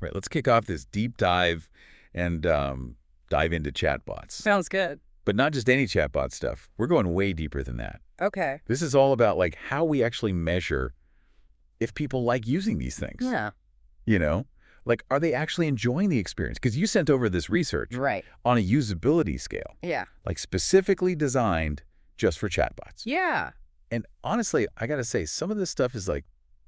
Right, let's kick off this deep dive and dive into chatbots. Sounds good. But not just any chatbot stuff. We're going way deeper than that. Okay. This is all about like how we actually measure if people like using these things. Yeah. You know? Like, are they actually enjoying the experience? Because you sent over this research Right. on a usability scale, Yeah. like specifically designed just for chatbots. Yeah. And honestly, I got to say, some of this stuff is like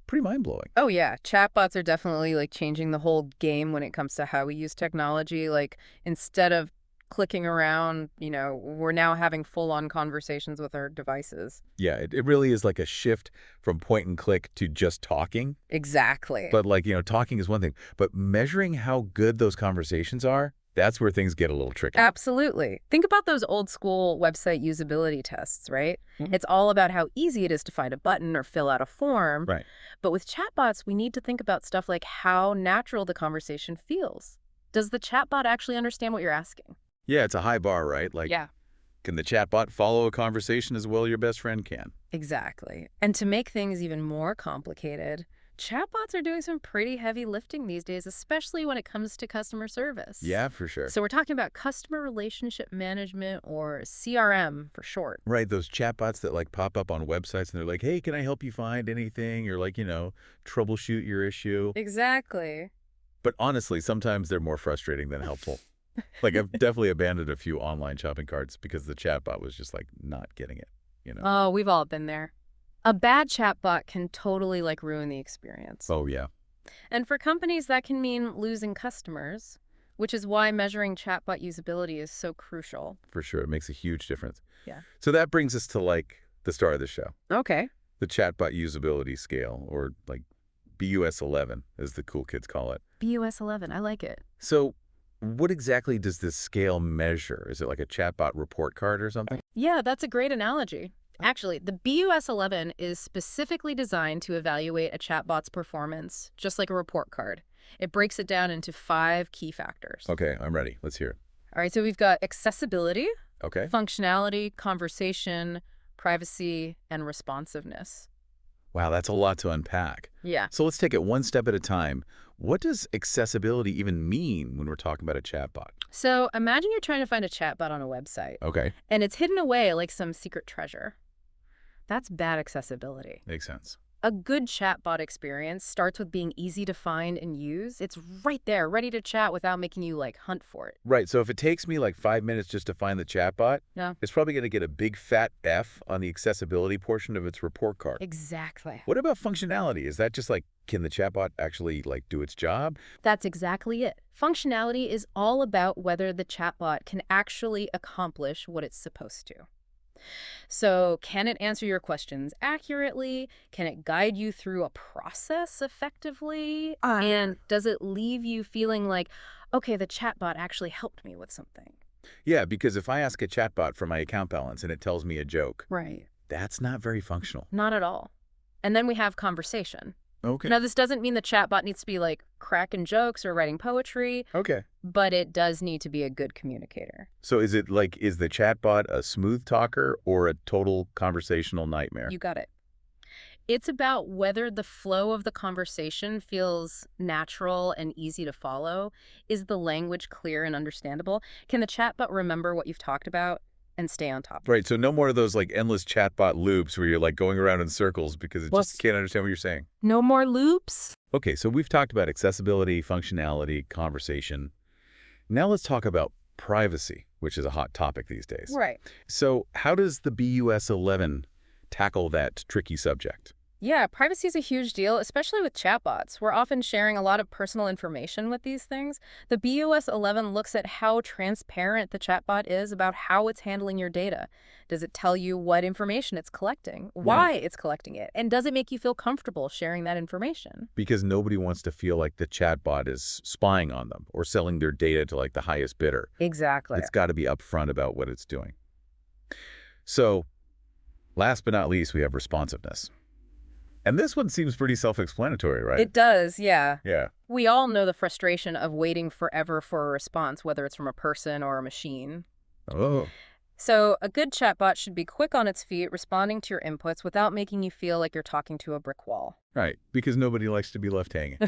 pretty mind-blowing. Oh, yeah. Chatbots are definitely like changing the whole game when it comes to how we use technology. Like instead of clicking around, we're now having full-on conversations with our devices. Yeah, it really is like a shift from point and click to just talking. Exactly. But like, talking is one thing. But measuring how good those conversations are, that's where things get a little tricky. Absolutely. Think about those old school website usability tests, right? It's all about how easy it is to find a button or fill out a form. Right. But with chatbots, we need to think about stuff like how natural the conversation feels. Does the chatbot actually understand what you're asking? Yeah, it's a high bar, right? Like, Yeah, can the chatbot follow a conversation as well your best friend can? exactly. And to make things even more complicated, chatbots are doing some pretty heavy lifting these days, especially when it comes to customer service. Yeah, for sure. So we're talking about customer relationship management, or CRM for short. Right, those chatbots that like pop up on websites and they're like, hey, can I help you find anything? Or like, troubleshoot your issue. Exactly. But honestly, sometimes they're more frustrating than helpful. Like I've definitely abandoned a few online shopping carts because the chatbot was just like not getting it. Oh, we've all been there. A bad chatbot can totally like ruin the experience. Oh, yeah. And for companies, that can mean losing customers, which is why measuring chatbot usability is so crucial. For sure. It makes a huge difference. Yeah. So that brings us to like the start of the show, Okay. the chatbot usability scale, or like BUS11, as the cool kids call it. BUS11, I like it. So what exactly does this scale measure? Is it like a chatbot report card or something? Yeah, that's a great analogy. Actually, the BUS11 is specifically designed to evaluate a chatbot's performance, just like a report card. It breaks it down into 5 key factors. Okay, I'm ready. Let's hear it. All right, so we've got accessibility, Okay. functionality, conversation, privacy, and responsiveness. Wow, that's a lot to unpack. Yeah. So let's take it one step at a time. What does accessibility even mean when we're talking about a chatbot? So imagine you're trying to find a chatbot on a website, Okay, and it's hidden away like some secret treasure. That's bad accessibility. makes sense. A good chatbot experience starts with being easy to find and use. It's right there, ready to chat without making you like hunt for it. Right, so if it takes me like 5 minutes just to find the chatbot, Yeah. it's probably going to get a big fat F on the accessibility portion of its report card. Exactly. What about functionality? Is that just like, can the chatbot actually like do its job? That's exactly it. Functionality is all about whether the chatbot can actually accomplish what it's supposed to. So, can it answer your questions accurately? Can it guide you through a process effectively? And does it leave you feeling like, okay, the chatbot actually helped me with something? Yeah, because if I ask a chatbot for my account balance and it tells me a joke, Right. that's not very functional. Not at all. And then we have conversation. Okay. Now, this doesn't mean the chatbot needs to be like cracking jokes or writing poetry, Okay. but it does need to be a good communicator. So is it like, is the chatbot a smooth talker or a total conversational nightmare? You got it. It's about whether the flow of the conversation feels natural and easy to follow. Is the language clear and understandable? Can the chatbot remember what you've talked about and stay on top? Right, so no more of those like endless chatbot loops where you're like going around in circles because it Well, just can't understand what you're saying. No more loops? Okay, so we've talked about accessibility, functionality, conversation. Now let's talk about privacy, which is a hot topic these days. Right. So how does the BUS11 tackle that tricky subject? Yeah, privacy is a huge deal, especially with chatbots. We're often sharing a lot of personal information with these things. The BUS11 looks at how transparent the chatbot is about how it's handling your data. Does it tell you what information it's collecting, why it's collecting it, and does it make you feel comfortable sharing that information? Because nobody wants to feel like the chatbot is spying on them or selling their data to like the highest bidder. Exactly. It's got to be upfront about what it's doing. So last but not least, we have responsiveness. And this one seems pretty self-explanatory, right? It does, yeah. Yeah. We all know the frustration of waiting forever for a response, whether it's from a person or a machine. Oh. So a good chatbot should be quick on its feet, responding to your inputs without making you feel like you're talking to a brick wall. Right, because nobody likes to be left hanging.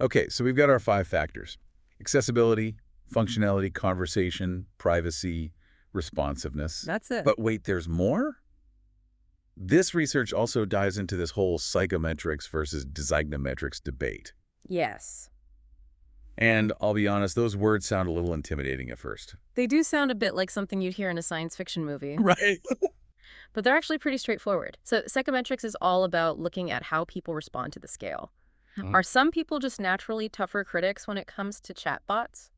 Okay, so we've got our 5 factors. Accessibility, functionality, conversation, privacy, responsiveness. That's it. But wait, there's more? This research also dives into this whole psychometrics versus designometrics debate. Yes. And I'll be honest, those words sound a little intimidating at first. They do sound a bit like something you'd hear in a science fiction movie. Right. But they're actually pretty straightforward. So psychometrics is all about looking at how people respond to the scale. Are some people just naturally tougher critics when it comes to chatbots?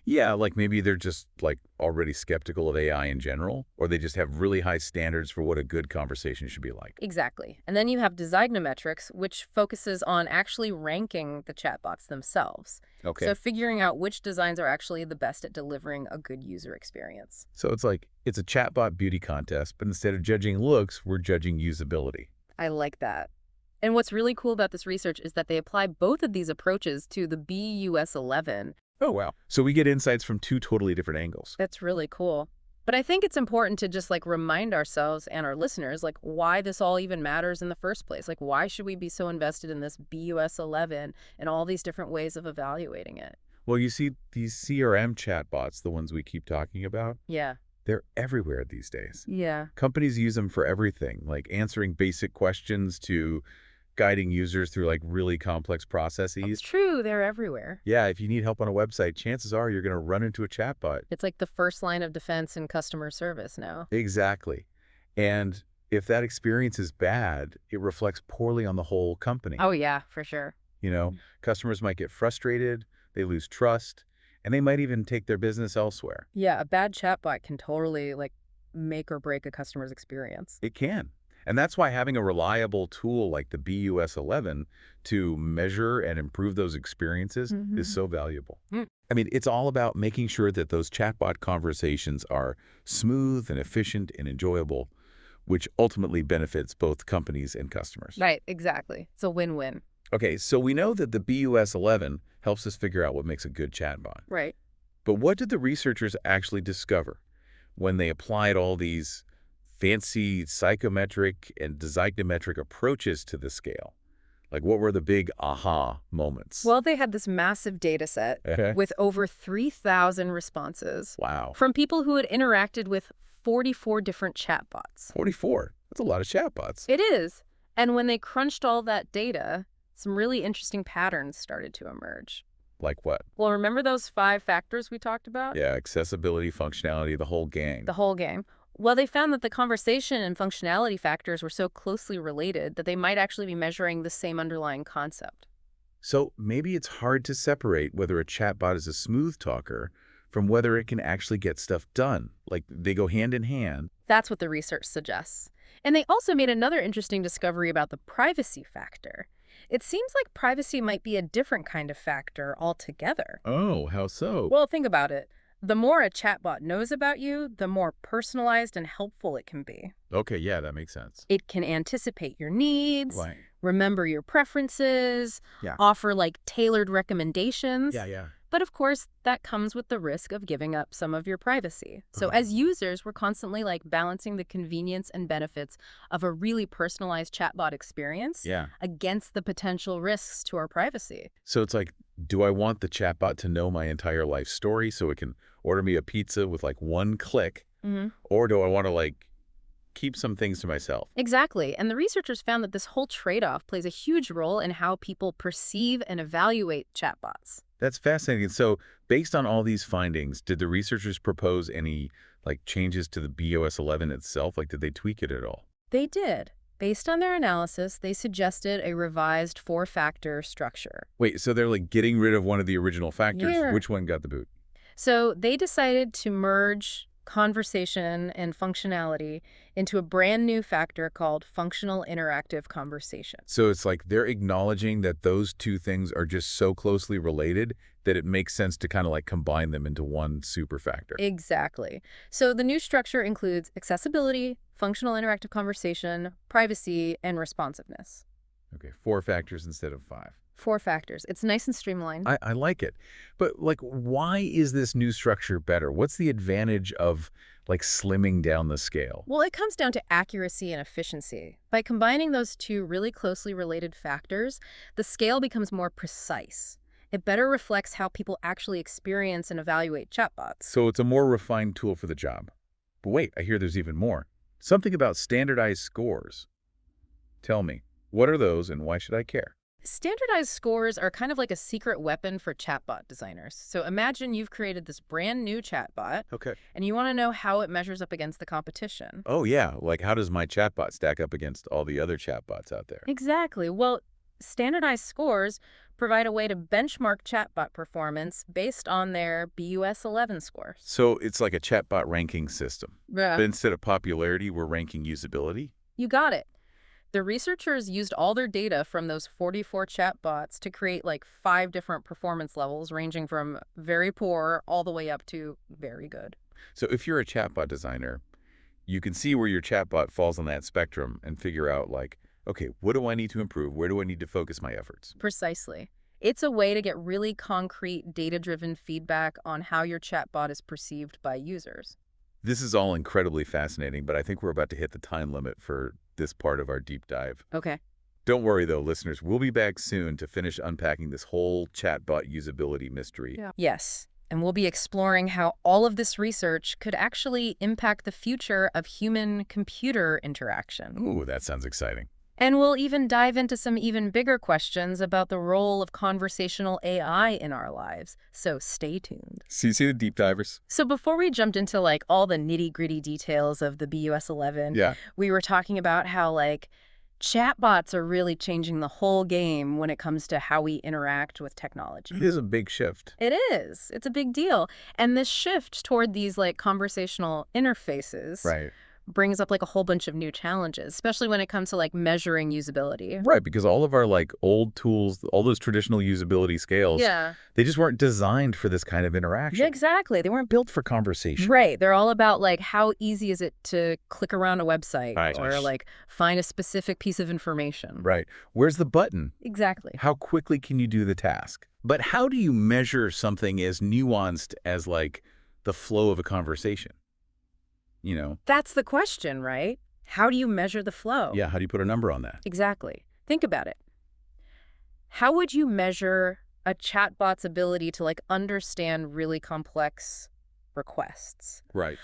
Yeah, like maybe they're just like already skeptical of AI in general, or they just have really high standards for what a good conversation should be like. Exactly. And then you have designometrics, which focuses on actually ranking the chatbots themselves. Okay. So figuring out which designs are actually the best at delivering a good user experience. So it's like it's a chatbot beauty contest, but instead of judging looks, we're judging usability. I like that. And what's really cool about this research is that they apply both of these approaches to the BUS11. Oh, wow. So we get insights from 2 totally different angles. That's really cool. But I think it's important to just remind ourselves and our listeners why this all even matters in the first place. Why should we be so invested in this BUS11 and all these different ways of evaluating it? Well, you see, these CRM chatbots, the ones we keep talking about, Yeah. they're everywhere these days. Yeah. Companies use them for everything, like answering basic questions to guiding users through really complex It's processes. true. They're everywhere. Yeah, if you need help on a website, chances are you're going to run into a chatbot. It's like the first line of defense in customer service now. Exactly. And if that experience is bad, it reflects poorly on the whole company. Oh, yeah, for sure. Customers might get frustrated, they lose trust, and they might even take their business elsewhere. Yeah, a bad chatbot can totally make or break a customer's experience. It can. And that's why having a reliable tool like the BUS11 to measure and improve those experiences is so valuable. Mm. I mean, it's all about making sure that those chatbot conversations are smooth and efficient and enjoyable, which ultimately benefits both companies and customers. Right, exactly. It's a win-win. Okay, so we know that the BUS11 helps us figure out what makes a good chatbot. Right. But what did the researchers actually discover when they applied all these fancy psychometric and designometric approaches to the scale? What were the big aha moments? Well, they had this massive data set Okay. with over 3,000 responses Wow. from people who had interacted with 44 different chatbots. 44. That's a lot of chatbots. It is. And when they crunched all that data, some really interesting patterns started to emerge. Like what? Well, remember those 5 factors we talked about? Yeah, accessibility, functionality, the whole gang. The whole game. Well, they found that the conversation and functionality factors were so closely related that they might actually be measuring the same underlying concept. So maybe it's hard to separate whether a chatbot is a smooth talker from whether it can actually get stuff done. They go hand in hand. That's what the research suggests. And they also made another interesting discovery about the privacy factor. It seems like privacy might be a different kind of factor altogether. Oh, how so? Well, think about it. The more a chatbot knows about you, the more personalized and helpful it can be. Okay, yeah, that makes sense. It can anticipate your needs, Right. remember your preferences, Yeah. offer tailored recommendations. Yeah. But of course, that comes with the risk of giving up some of your privacy. So Uh-huh. as users, we're constantly balancing the convenience and benefits of a really personalized chatbot experience Yeah. against the potential risks to our privacy. So it's do I want the chatbot to know my entire life story so it can order me a pizza with one click? Mm-hmm. Or do I want to keep some things to myself? Exactly. And the researchers found that this whole trade-off plays a huge role in how people perceive and evaluate chatbots. That's fascinating. So based on all these findings, did the researchers propose any changes to the BOS11 itself? Did they tweak it at all? They did. Based on their analysis, they suggested a revised 4-factor structure. Wait, so they're getting rid of one of the original factors. Yeah. Which one got the boot? So they decided to merge conversation and functionality into a brand new factor called functional interactive conversation. So it's they're acknowledging that those 2 things are just so closely related that it makes sense to kind of combine them into one super factor. Exactly. So the new structure includes accessibility, functional interactive conversation, privacy, and responsiveness. Okay, 4 factors instead of 5. 4 factors. It's nice and streamlined. I like it. But why is this new structure better? What's the advantage of slimming down the scale? Well, it comes down to accuracy and efficiency. By combining those 2 really closely related factors, the scale becomes more precise. It better reflects how people actually experience and evaluate chatbots. So it's a more refined tool for the job. But wait, I hear there's even more. Something about standardized scores. Tell me, what are those and why should I care? Standardized scores are kind of like a secret weapon for chatbot designers. So imagine you've created this brand new chatbot, Okay. and you want to know how it measures up against the competition. Oh, yeah. Like, how does my chatbot stack up against all the other chatbots out there? Exactly. Well, standardized scores provide a way to benchmark chatbot performance based on their BUS11 scores. So it's like a chatbot ranking system. Yeah. But instead of popularity, we're ranking usability? You got it. The researchers used all their data from those 44 chatbots to create like 5 different performance levels, ranging from very poor all the way up to very good. So if you're a chatbot designer, you can see where your chatbot falls on that spectrum and figure out, like, okay, what do I need to improve? Where do I need to focus my efforts? Precisely. It's a way to get really concrete, data-driven feedback on how your chatbot is perceived by users. This is all incredibly fascinating, but I think we're about to hit the time limit for this part of our deep dive. Okay. Don't worry, though, listeners. We'll be back soon to finish unpacking this whole chatbot usability mystery. Yeah. Yes. And we'll be exploring how all of this research could actually impact the future of human-computer interaction. Ooh, that sounds exciting. And we'll even dive into some even bigger questions about the role of conversational AI in our lives. So stay tuned. See the deep divers? So before we jumped into like all the nitty-gritty details of the BUS11, Yeah. we were talking about how like chatbots are really changing the whole game when it comes to how we interact with technology. It is a big shift. It is. It's a big deal. And this shift toward these like conversational interfaces Right. brings up like a whole bunch of new challenges, especially when it comes to like measuring usability. Right, because all of our like old tools, all those traditional usability scales, Yeah. they just weren't designed for this kind of interaction. Yeah, exactly. They weren't Built for conversation. right. They're all about like how easy is it to click around a website Right. or like find a specific piece of information. Right. Where's the button? Exactly. How quickly can you do the task? But how do you measure something as nuanced as like the flow of a conversation? You know? That's the question, right? How do you measure the flow? Yeah, how do you put a number on that? Exactly. Think about it. How would you measure a chatbot's ability to like understand really complex requests? Right.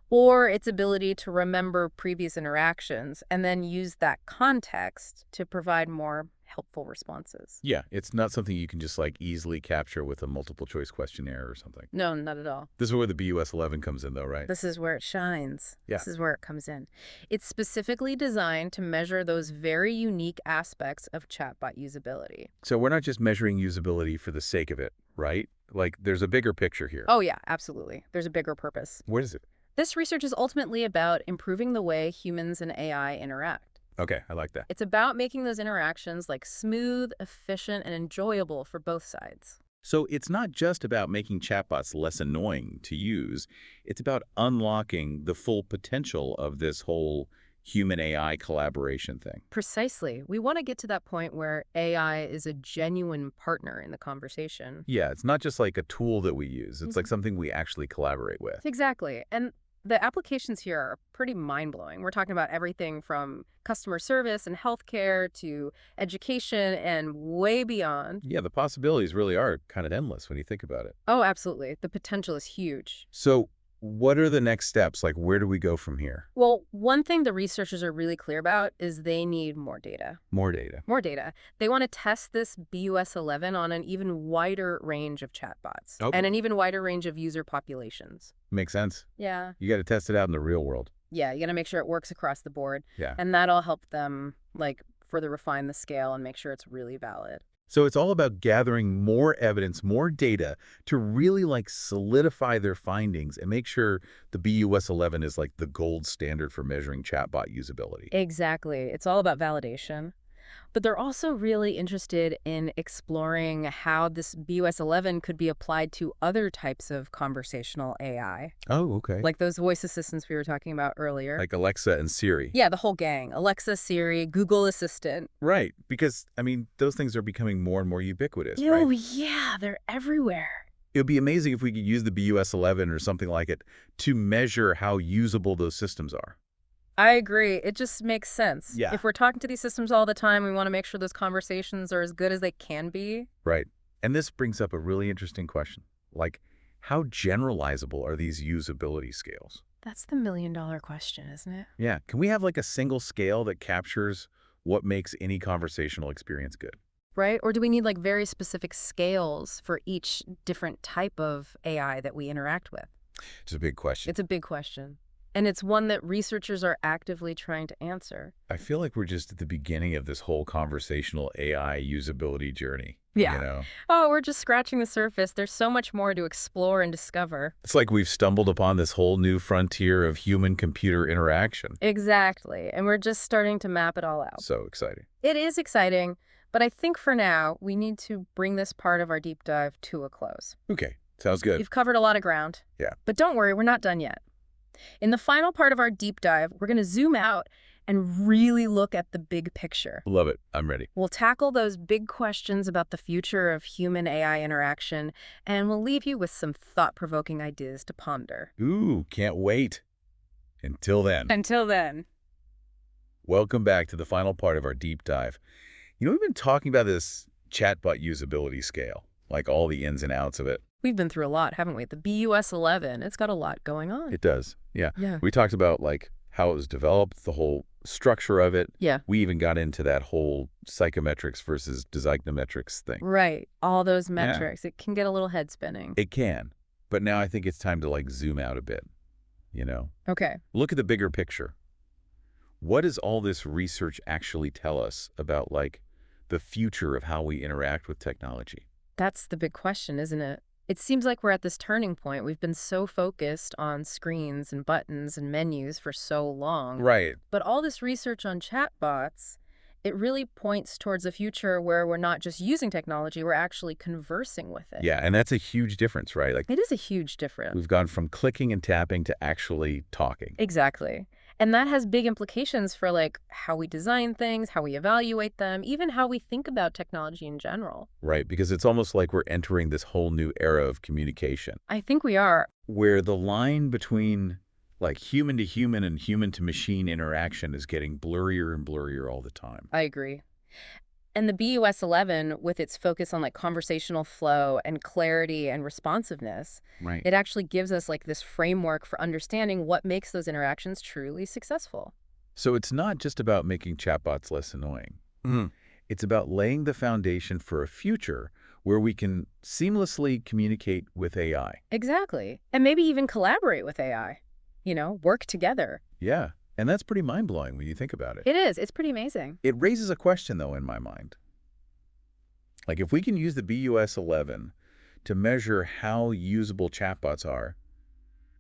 Or its ability to remember previous interactions and then use that context to provide more helpful responses? Yeah, it's not something you can just like easily capture with a multiple choice questionnaire or something. No, not at all. This is where the BUS11 comes in though, right? This is where it shines. Yeah. This is where it comes in. It's specifically designed to measure those very unique aspects of chatbot usability. So we're not just measuring usability for the sake of it, right? Like there's a bigger picture here. Oh, yeah, absolutely. There's a bigger purpose. What is it? This research is ultimately about improving the way humans and AI interact. Okay, I like that. It's about making those interactions like smooth, efficient, and enjoyable for both sides. So it's not just about making chatbots less annoying to use. It's about unlocking the full potential of this whole human-AI collaboration thing. Precisely. We want to get to that point where AI is a genuine partner in the conversation. Yeah, it's not just like a tool that we use. It's like something we actually collaborate with. Exactly. And the applications here are pretty mind-blowing. We're talking about everything from customer service and healthcare to education and way beyond. Yeah, the possibilities really are kind of endless when you think about it. Oh, absolutely. The potential is huge. So what are the next steps? Like, where do we go from here? Well, one thing the researchers are really clear about is they need more data. More data. More data. They want to test this BUS11 on an even wider range of chatbots Okay. and an even wider range of user populations. Makes sense. Yeah. You got to test it out in the real world. Yeah, you got to make sure it works across the board. Yeah. And that'll help them like further refine the scale and make sure it's really valid. So it's all about gathering more evidence, more data to really like solidify their findings and make sure the BUS11 is like the gold standard for measuring chatbot usability. Exactly. It's all about validation. But they're also really interested in exploring how this BUS11 could be applied to other types of conversational AI, Oh, okay. like those voice assistants we were talking about earlier. Like Alexa and Siri. Yeah, the whole gang. Alexa, Siri, Google Assistant. Right. Because, I mean, those things are becoming more and more ubiquitous, Oh, right? yeah, they're everywhere. It would be amazing if we could use the BUS11 or something like it to measure how usable those systems are. I agree. It just makes sense. Yeah. If we're talking to these systems all the time, we want to make sure those conversations are as good as they can be. Right. And this brings up a really interesting question. Like, how generalizable are these usability scales? That's the million-dollar question, isn't it? Yeah, can we have like a single scale that captures what makes any conversational experience good? Right? Or do we need like very specific scales for each different type of AI that we interact with? It's a big question. It's a big question. And it's one that researchers are actively trying to answer. I feel like we're just at the beginning of this whole conversational AI usability journey. Yeah. You know, Oh, we're just scratching the surface. There's so much more to explore and discover. it's like we've stumbled upon this whole new frontier of human-computer interaction. Exactly. And we're just starting to map it all out. So exciting. It is exciting, but I think for now, we need to bring this part of our deep dive to a close. Okay, sounds good. We've covered a lot of ground. Yeah. But don't worry, we're not done yet. In the final part of our deep dive, we're going to zoom out and really look at the big picture. Love it. I'm ready. We'll tackle those big questions about the future of human-AI interaction, and we'll leave you with some thought-provoking ideas to ponder. Ooh, can't wait. Until then, Until then. welcome back to the final part of our deep dive. You know, we've been talking about this chatbot usability scale, like all the ins and outs of it. We've been through a lot, haven't we? The BUS11, it's got a lot going on. It does. Yeah. Yeah. We talked about like how it was developed, the whole structure of it. Yeah. We even got into that whole psychometrics versus designometrics thing. Right. All those metrics. It can get a little head spinning. It can. But now I think it's time to like zoom out a bit, you know? Okay. Look at the bigger picture. What does all this research actually tell us about like the future of how we interact with technology? That's the big question, isn't it? It seems like we're at this turning point. We've been so focused on screens and buttons and menus for so long. Right. But all this research on chatbots, it really points towards a future where we're not just using technology, we're actually conversing with it. Yeah, and that's a huge difference, right? Like It is a huge difference. we've gone from clicking and tapping to actually talking. Exactly. And that has big implications for like how we design things, how we evaluate them, even how we think about technology in general. Right, because it's almost like we're entering this whole new era of communication I think we are. where the line between like human to human and human to machine interaction is getting blurrier and blurrier all the time. I agree. And the BUS11, with its focus on like conversational flow and clarity and responsiveness, Right. it actually gives us like this framework for understanding what makes those interactions truly successful. So it's not just about making chatbots less annoying. Mhm. It's about laying the foundation for a future where we can seamlessly communicate with AI. Exactly. And maybe even collaborate with AI, work together. Yeah, and that's pretty mind-blowing when you think about it. It is. It's pretty amazing. It raises a question, though, in my mind. Like, if we can use the BUS11 to measure how usable chatbots are,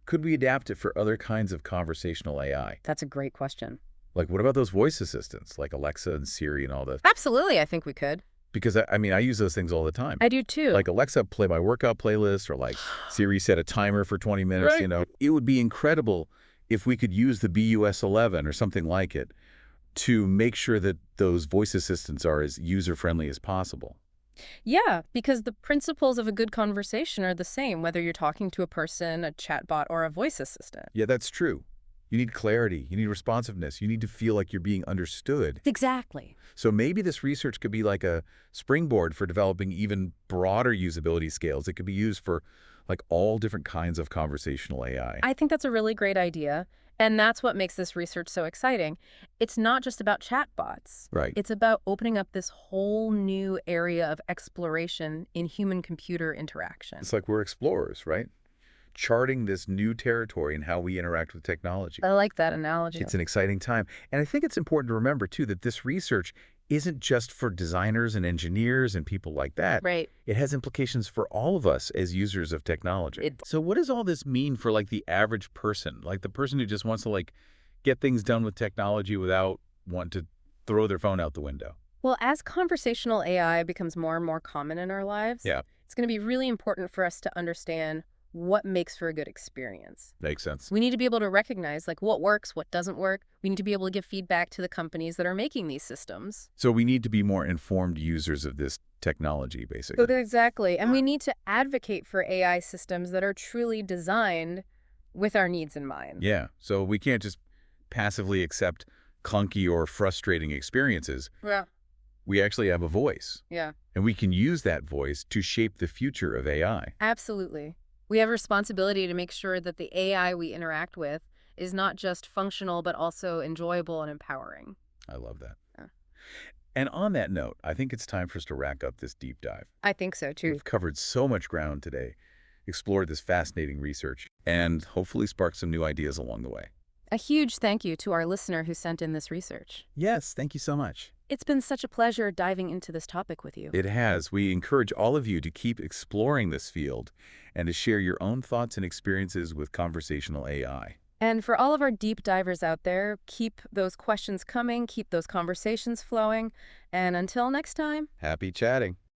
could we adapt it for other kinds of conversational AI? That's a great question. Like, what about those voice assistants, like Alexa and Siri and all that? Absolutely, I think we could. Because, I mean, I use those things all the time. I do too. Like, Alexa, play my workout playlist, or like, Siri, set a timer for 20 minutes, Right. you know? It would be incredible if we could use the BUS11 or something like it to make sure that those voice assistants are as user-friendly as possible. Yeah, because the principles of a good conversation are the same, whether you're talking to a person, a chatbot, or a voice assistant. Yeah, that's true. You need clarity. You need responsiveness. You need to feel like you're being understood. Exactly. So maybe this research could be like a springboard for developing even broader usability scales. It could be used for like all different kinds of conversational AI. I think that's a really great idea. And that's what makes this research so exciting. It's not just about chatbots. Right. It's about opening up this whole new area of exploration in human-computer interaction. It's like we're explorers, right? Charting this new territory in how we interact with technology. I like that analogy. It's an exciting time. And I think it's important to remember, too, that this research isn't just for designers and engineers and people like that. Right. It has implications for all of us as users of technology. It- So what does all this mean for like the average person? Like the person who just wants to like get things done with technology without wanting to throw their phone out the window? Well, as conversational AI becomes more and more common in our lives, Yeah. it's going to be really important for us to understand what makes for a good experience. Makes sense. We need to be able to recognize like what works, what doesn't work. We need to be able to give feedback to the companies that are making these systems. So we need to be more informed users of this technology, basically. Exactly. And we need to advocate for AI systems that are truly designed with our needs in mind. Yeah. So we can't just passively accept clunky or frustrating experiences. Yeah. We actually have a voice, Yeah, and we can use that voice to shape the future of AI. absolutely. We have a responsibility to make sure that the AI we interact with is not just functional, but also enjoyable and empowering. I love that. Yeah. And on that note, I think it's time for us to wrap up this deep dive. I think so too. We've covered so much ground today, explored this fascinating research, and hopefully sparked some new ideas along the way. A huge thank you to our listener who sent in this research. Yes, thank you so much. It's been such a pleasure diving into this topic with you. It has. We encourage all of you to keep exploring this field and to share your own thoughts and experiences with conversational AI. And for all of our deep divers out there, keep those questions coming, keep those conversations flowing, and until next time. Happy chatting.